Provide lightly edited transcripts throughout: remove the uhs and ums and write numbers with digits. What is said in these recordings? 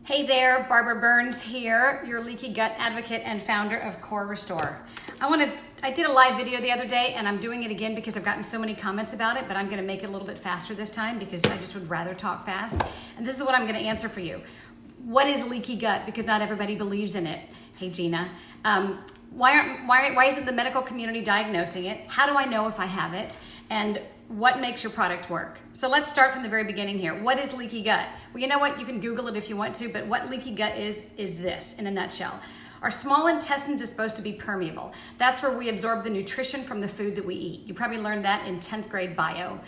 Hey there, Barbara Burns here, your leaky gut advocate and founder of Core Restore. I did a live video the other day and I'm doing it again because I've gotten so many comments about it, but I'm gonna make it a little bit faster this time because I just would rather talk fast. And this is what I'm gonna answer for you. What is leaky gut? Because not everybody believes in it. Hey Gina. Why isn't the medical community diagnosing it? How do I know if I have it? And what makes your product work? So let's start from the very beginning here. What is leaky gut? Well, you know what? You can Google it if you want to, but what leaky gut is this in a nutshell. Our small intestines is supposed to be permeable. That's where we absorb the nutrition from the food that we eat. You probably learned that in 10th grade bio.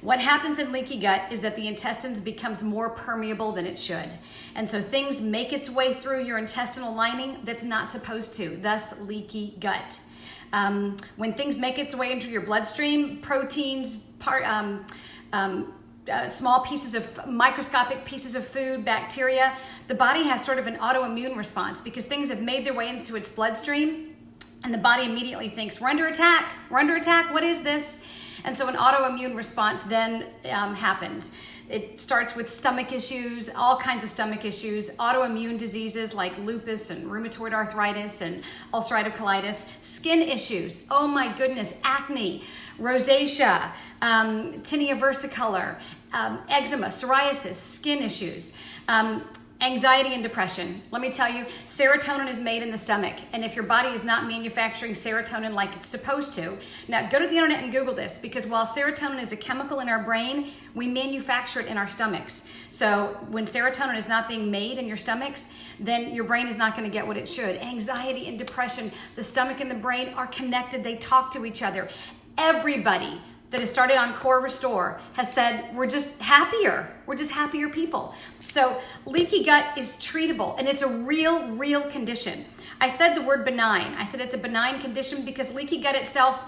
What happens in leaky gut is that the intestines becomes more permeable than it should. And so things make its way through your intestinal lining that's not supposed to, thus leaky gut. When things make its way into your bloodstream, proteins, small pieces of microscopic pieces of food, bacteria, the body has sort of an autoimmune response because things have made their way into its bloodstream and the body immediately thinks, we're under attack, what is this? And so an autoimmune response then happens. It starts with stomach issues, all kinds of stomach issues, autoimmune diseases like lupus and rheumatoid arthritis and ulcerative colitis, skin issues, oh my goodness, acne, rosacea, tinea versicolor, eczema, psoriasis, skin issues, anxiety and depression. Let me tell you, serotonin is made in the stomach. And if your body is not manufacturing serotonin like it's supposed to, now go to the internet and Google this, because while serotonin is a chemical in our brain, we manufacture it in our stomachs. So when serotonin is not being made in your stomachs, then your brain is not going to get what it should. Anxiety and depression, the stomach and the brain are connected. They talk to each other. Everybody that has started on Core Restore has said, we're just happier. We're just happier people. So leaky gut is treatable and it's a real condition. I said the word benign. I said it's a benign condition because leaky gut itself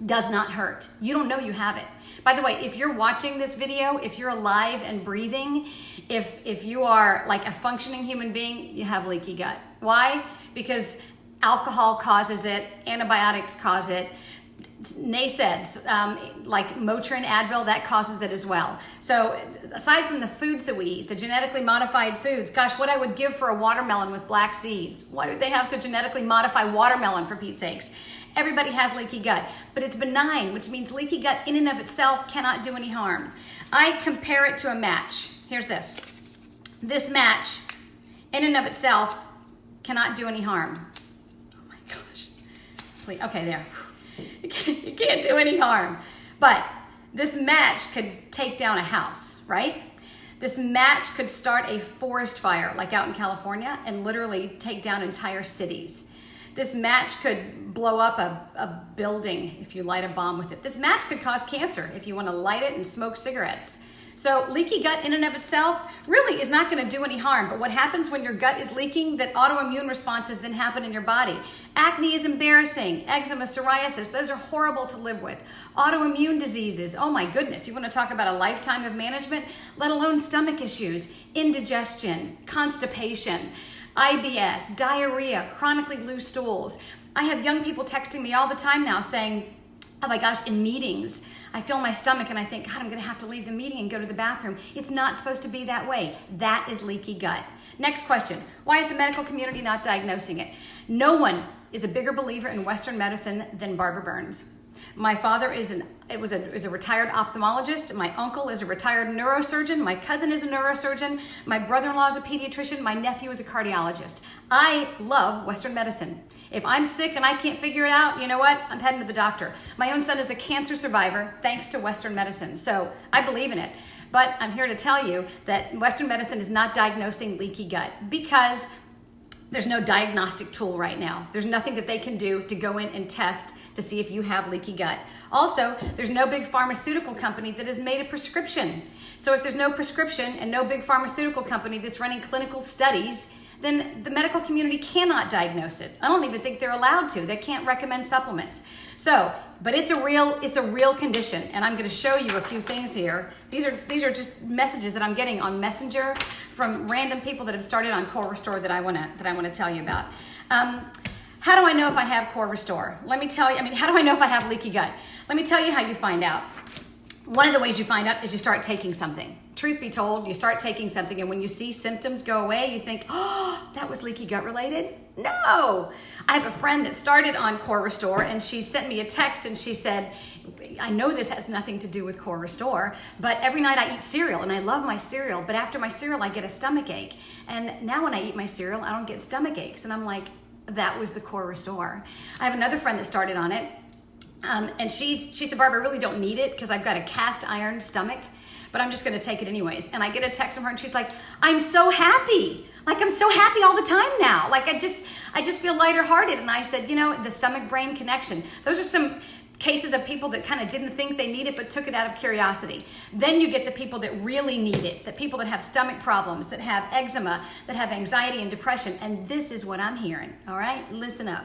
does not hurt. You don't know you have it. By the way, if you're watching this video, if you're alive and breathing, if you are like a functioning human being, you have leaky gut. Why? Because alcohol causes it, antibiotics cause it, NSAIDs, like Motrin, Advil, that causes it as well. So aside from the foods that we eat, the genetically modified foods, gosh, what I would give for a watermelon with black seeds. Why do they have to genetically modify watermelon, for Pete's sakes? Everybody has leaky gut, but it's benign, which means leaky gut in and of itself cannot do any harm. I compare it to a match. Here's this. This match in and of itself cannot do any harm. Oh my gosh. Please. Okay, there. It can't do any harm. But this match could take down a house, right? This match could start a forest fire, like out in California, and literally take down entire cities. This match could blow up a building if you light a bomb with it. This match could cause cancer if you want to light it and smoke cigarettes. So leaky gut in and of itself really is not going to do any harm. But what happens when your gut is leaking, that autoimmune responses then happen in your body. Acne is embarrassing. Eczema, psoriasis, those are horrible to live with. Autoimmune diseases, oh my goodness. You want to talk about a lifetime of management, let alone stomach issues, indigestion, constipation, IBS, diarrhea, chronically loose stools. I have young people texting me all the time now saying, oh my gosh, in meetings, I feel my stomach and I think, God, I'm gonna have to leave the meeting and go to the bathroom. It's not supposed to be that way. That is leaky gut. Next question, why is the medical community not diagnosing it? No one is a bigger believer in Western medicine than Barbara Burns. My father is a retired ophthalmologist. My uncle is a retired neurosurgeon. My cousin is a neurosurgeon. My brother-in-law is a pediatrician. My nephew is a cardiologist. I love Western medicine. If I'm sick and I can't figure it out, you know what? I'm heading to the doctor. My own son is a cancer survivor thanks to Western medicine. So I believe in it. But I'm here to tell you that Western medicine is not diagnosing leaky gut because there's no diagnostic tool right now. There's nothing that they can do to go in and test to see if you have leaky gut. Also, there's no big pharmaceutical company that has made a prescription. So if there's no prescription and no big pharmaceutical company that's running clinical studies, then the medical community cannot diagnose it. I don't even think they're allowed to. They can't recommend supplements. So, but it's a real condition, and I'm going to show you a few things here. These are just messages that I'm getting on Messenger from random people that have started on Core Restore that I want to tell you about. How do I know if I have Core Restore? Let me tell you. How do I know if I have leaky gut? Let me tell you how you find out. one of the ways you find out is you start taking something. Truth be told, you start taking something, and when you see symptoms go away, you think, oh, that was leaky gut related? No. I have a friend that started on Core Restore, and she sent me a text and she said, I know this has nothing to do with Core Restore, but every night I eat cereal, and I love my cereal, but after my cereal I get a stomach ache. And now when I eat my cereal, I don't get stomach aches. And I'm like, that was the Core Restore. I have another friend that started on it. And she said, Barbara, I really don't need it because I've got a cast iron stomach, but I'm just going to take it anyways. And I get a text from her and she's like, I'm so happy. Like, I'm so happy all the time now. Like, I just feel lighter hearted. And I said, you know, the stomach brain connection. Those are some cases of people that kind of didn't think they need it, but took it out of curiosity. Then you get the people that really need it, the people that have stomach problems, that have eczema, that have anxiety and depression. And this is what I'm hearing. All right, listen up.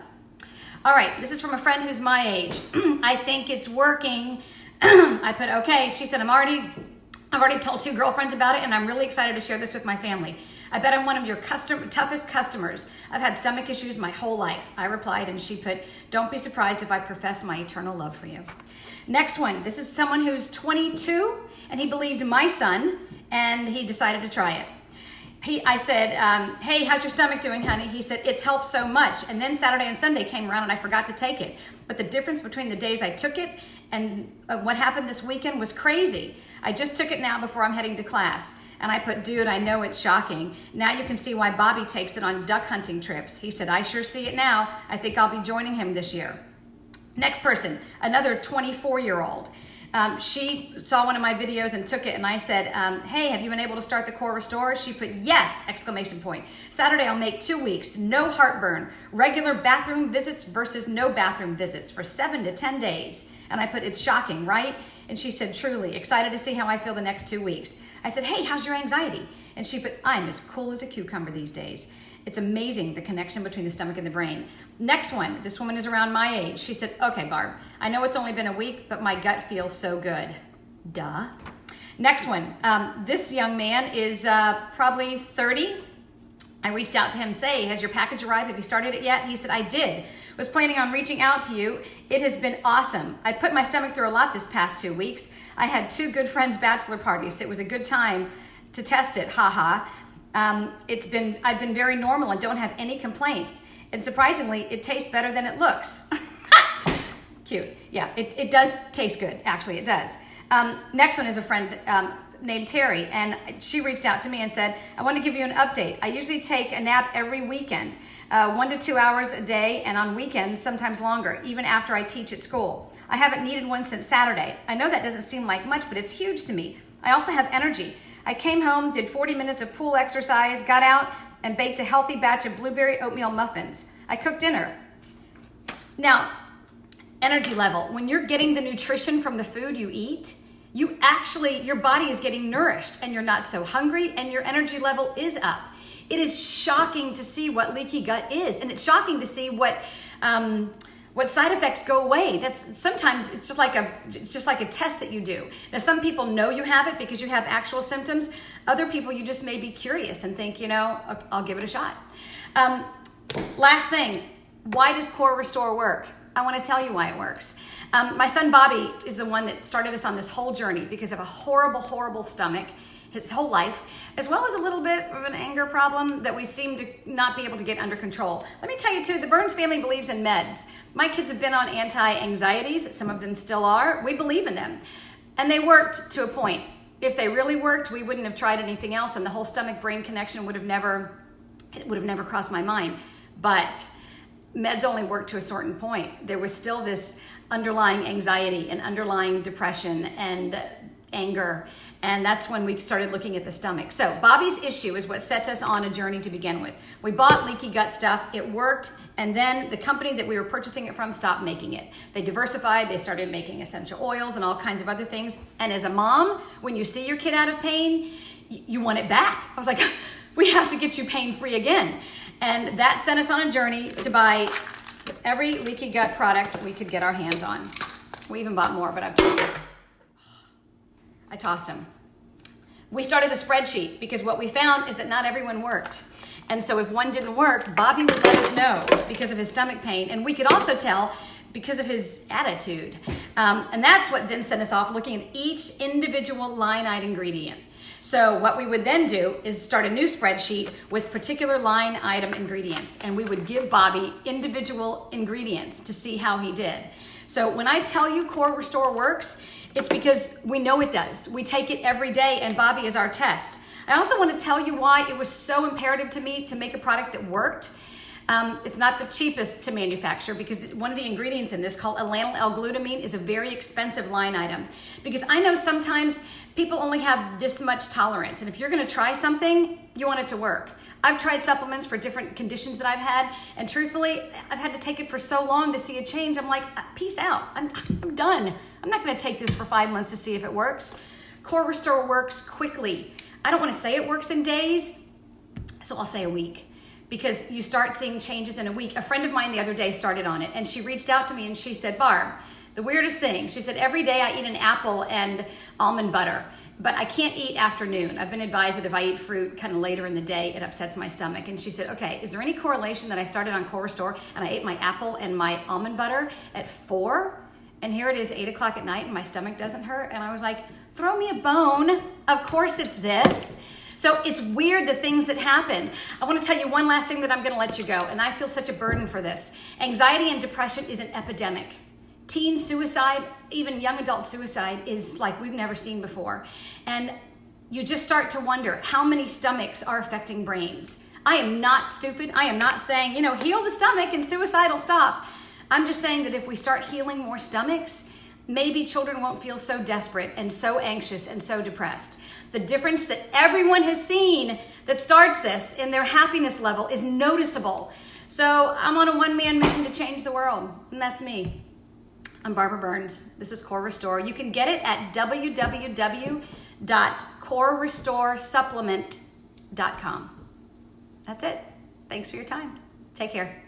All right, this is from a friend who's my age. I think it's working. I put, okay. She said, I've already told 2 girlfriends about it, and I'm really excited to share this with my family. I bet I'm one of your toughest customers. I've had stomach issues my whole life. I replied, and she put, don't be surprised if I profess my eternal love for you. Next one, this is someone who's 22, and he believed my son, and he decided to try it. I said, hey, how's your stomach doing, honey? He said, it's helped so much. And then Saturday and Sunday came around and I forgot to take it. But the difference between the days I took it and what happened this weekend was crazy. I just took it now before I'm heading to class. And I put, dude, I know it's shocking. Now you can see why Bobby takes it on duck hunting trips. He said, I sure see it now. I think I'll be joining him this year. Next person, another 24-year-old. She saw one of my videos and took it, and I said, hey, have you been able to start the Core Restore? She put, yes, exclamation point. Saturday, I'll make 2 weeks, no heartburn, regular bathroom visits versus no bathroom visits for 7 to 10 days. And I put, it's shocking, right? And she said, truly, excited to see how I feel the next 2 weeks. I said, hey, how's your anxiety? And she put, I'm as cool as a cucumber these days. It's amazing, the connection between the stomach and the brain. Next one, this woman is around my age. She said, okay, Barb, I know it's only been a week, but my gut feels so good. Duh. Next one, this young man is probably 30. I reached out to him, say, has your package arrived? Have you started it yet? He said, I did. Was planning on reaching out to you. It has been awesome. I put my stomach through a lot this past 2 weeks. I had 2 good friends' bachelor parties. It was a good time to test it, haha. I've been very normal and don't have any complaints. And surprisingly, it tastes better than it looks. Cute. Yeah, it does taste good. Actually, it does. Next one is a friend named Terry, and she reached out to me and said, I want to give you an update. I usually take a nap every weekend, 1 to 2 hours a day, and on weekends, sometimes longer, even after I teach at school. I haven't needed one since Saturday. I know that doesn't seem like much, but it's huge to me. I also have energy. I came home, did 40 minutes of pool exercise, got out, and baked a healthy batch of blueberry oatmeal muffins. I cooked dinner. Now, energy level. When you're getting the nutrition from the food you eat, your body is getting nourished and you're not so hungry and your energy level is up. It is shocking to see what leaky gut is, and it's shocking to see what side effects go away. Sometimes it's just like a test that you do. Now, some people know you have it because you have actual symptoms. Other people, you just may be curious and think, I'll give it a shot. Last thing, why does Core Restore work? I want to tell you why it works. My son Bobby is the one that started us on this whole journey because of a horrible, horrible stomach his whole life, as well as a little bit of an anger problem that we seem to not be able to get under control. Let me tell you too, the Burns family believes in meds. My kids have been on anti-anxieties. Some of them still are. We believe in them. And they worked to a point. If they really worked, we wouldn't have tried anything else, and the whole stomach-brain connection would have never crossed my mind. But meds only work to a certain point. There was still this underlying anxiety and underlying depression and anger, and that's when we started looking at the stomach. So Bobby's issue is what set us on a journey to begin with. We bought leaky gut stuff, it worked, and then the company that we were purchasing it from stopped making it. They diversified, they started making essential oils and all kinds of other things. And as a mom, when you see your kid out of pain, you want it back. I was like, we have to get you pain-free again. And that sent us on a journey to buy every leaky gut product we could get our hands on. We even bought more, but I tossed them. We started a spreadsheet because what we found is that not everyone worked. And so if one didn't work, Bobby would let us know because of his stomach pain. And we could also tell because of his attitude. And that's what then sent us off looking at each individual line item ingredient. So what we would then do is start a new spreadsheet with particular line item ingredients, and we would give Bobby individual ingredients to see how he did. So when I tell you Core Restore works, it's because we know it does. We take it every day, and Bobby is our test. I also want to tell you why it was so imperative to me to make a product that worked. It's not the cheapest to manufacture because one of the ingredients in this, called alanyl L-glutamine, is a very expensive line item. Because I know sometimes people only have this much tolerance, and if you're going to try something, you want it to work. I've tried supplements for different conditions that I've had, and truthfully, I've had to take it for so long to see a change. I'm like, peace out. I'm done. I'm not going to take this for 5 months to see if it works. Core Restore works quickly. I don't want to say it works in days, so I'll say a week. Because you start seeing changes in a week. A friend of mine the other day started on it, and she reached out to me and she said, Barb, the weirdest thing, she said, every day I eat an apple and almond butter, but I can't eat afternoon. I've been advised that if I eat fruit kind of later in the day, it upsets my stomach. And she said, okay, is there any correlation that I started on Core Restore and I ate my apple and my almond butter at 4, and here it is 8 o'clock at night and my stomach doesn't hurt? And I was like, throw me a bone. Of course it's this. So it's weird, the things that happen. I want to tell you one last thing that I'm going to let you go, and I feel such a burden for this. Anxiety and depression is an epidemic. Teen suicide, even young adult suicide, is like we've never seen before. And you just start to wonder how many stomachs are affecting brains. I am not stupid. I am not saying, heal the stomach and suicide will stop. I'm just saying that if we start healing more stomachs, maybe children won't feel so desperate and so anxious and so depressed. The difference that everyone has seen that starts this in their happiness level is noticeable. So I'm on a one-man mission to change the world, and that's me. I'm Barbara Burns. This is Core Restore. You can get it at www.corerestoresupplement.com. That's it. Thanks for your time. Take care.